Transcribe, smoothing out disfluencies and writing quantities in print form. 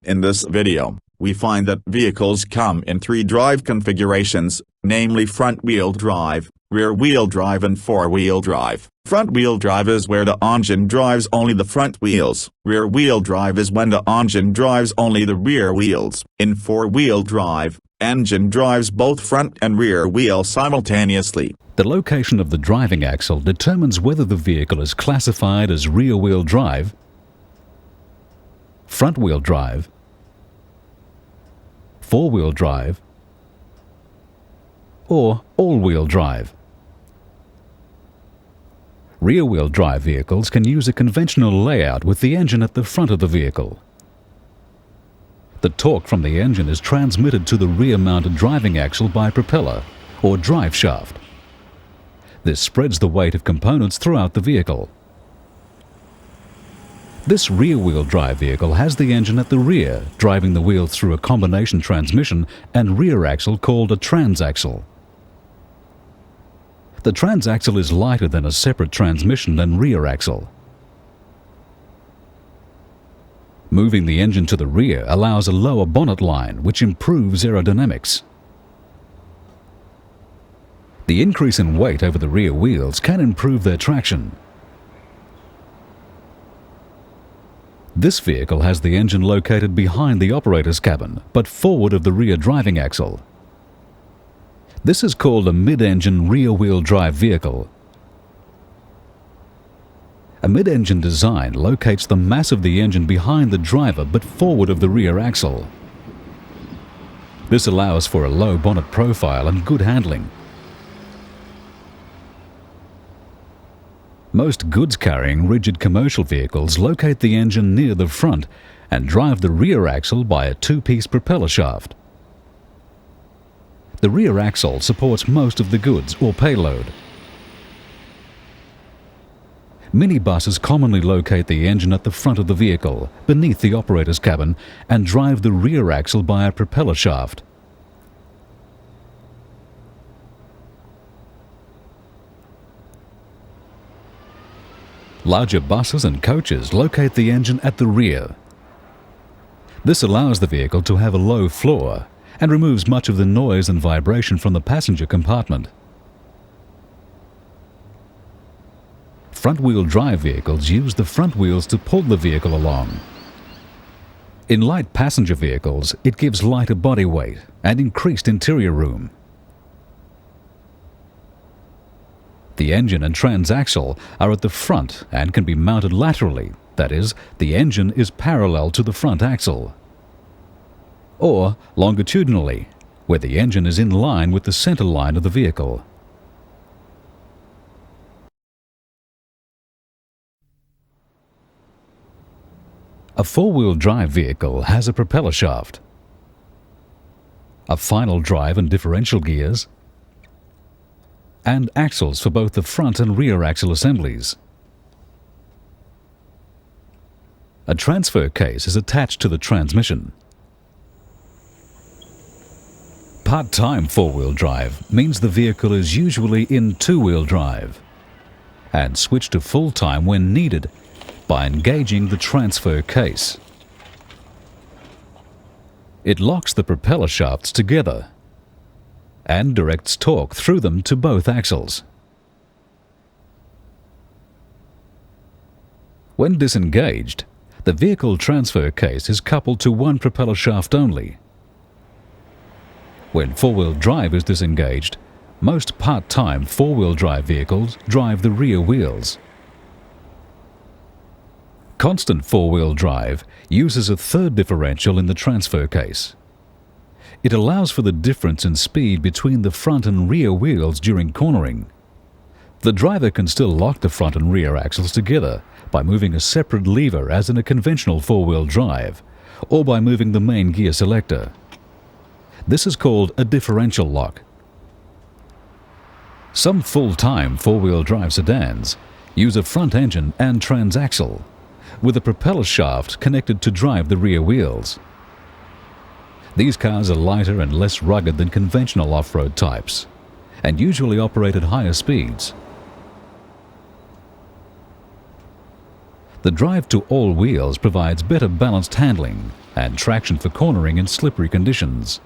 In this video, we find that vehicles come in three drive configurations, namely front-wheel drive, rear-wheel drive and four-wheel drive. Front-wheel drive is where the engine drives only the front wheels. Rear-wheel drive is when the engine drives only the rear wheels. In four-wheel drive, engine drives both front and rear wheel simultaneously. The location of the driving axle determines whether the vehicle is classified as rear-wheel drive, front-wheel drive, four-wheel drive, or all-wheel drive. Rear-wheel drive vehicles can use a conventional layout with the engine at the front of the vehicle. The torque from the engine is transmitted to the rear-mounted driving axle by a propeller, or driveshaft. This spreads the weight of components throughout the vehicle. This rear-wheel drive vehicle has the engine at the rear, driving the wheels through a combination transmission and rear axle called a transaxle. The transaxle is lighter than a separate transmission and rear axle. Moving the engine to the rear allows a lower bonnet line, which improves aerodynamics. The increase in weight over the rear wheels can improve their traction. This vehicle has the engine located behind the operator's cabin, but forward of the rear driving axle. This is called a mid-engine rear-wheel drive vehicle. A mid-engine design locates the mass of the engine behind the driver but forward of the rear axle. This allows for a low bonnet profile and good handling. Most goods-carrying rigid commercial vehicles locate the engine near the front and drive the rear axle by a two-piece propeller shaft. The rear axle supports most of the goods or payload. Minibuses commonly locate the engine at the front of the vehicle, beneath the operator's cabin, and drive the rear axle by a propeller shaft. Larger buses and coaches locate the engine at the rear. This allows the vehicle to have a low floor and removes much of the noise and vibration from the passenger compartment. Front-wheel drive vehicles use the front wheels to pull the vehicle along. In light passenger vehicles, it gives lighter body weight and increased interior room. The engine and transaxle are at the front and can be mounted laterally, that is, the engine is parallel to the front axle, or longitudinally, where the engine is in line with the center line of the vehicle. A four-wheel drive vehicle has a propeller shaft, a final drive and differential gears, and axles for both the front and rear axle assemblies. A transfer case is attached to the transmission. Part-time four-wheel drive means the vehicle is usually in two-wheel drive and switched to full-time when needed by engaging the transfer case. It locks the propeller shafts together and directs torque through them to both axles. When disengaged, the vehicle transfer case is coupled to one propeller shaft only. When four-wheel drive is disengaged, most part-time four-wheel drive vehicles drive the rear wheels. Constant four-wheel drive uses a third differential in the transfer case. It allows for the difference in speed between the front and rear wheels during cornering. The driver can still lock the front and rear axles together by moving a separate lever as in a conventional four-wheel drive, or by moving the main gear selector. This is called a differential lock. Some full-time four-wheel drive sedans use a front engine and transaxle, with a propeller shaft connected to drive the rear wheels. These cars are lighter and less rugged than conventional off-road types, and usually operate at higher speeds. The drive to all wheels provides better balanced handling and traction for cornering in slippery conditions.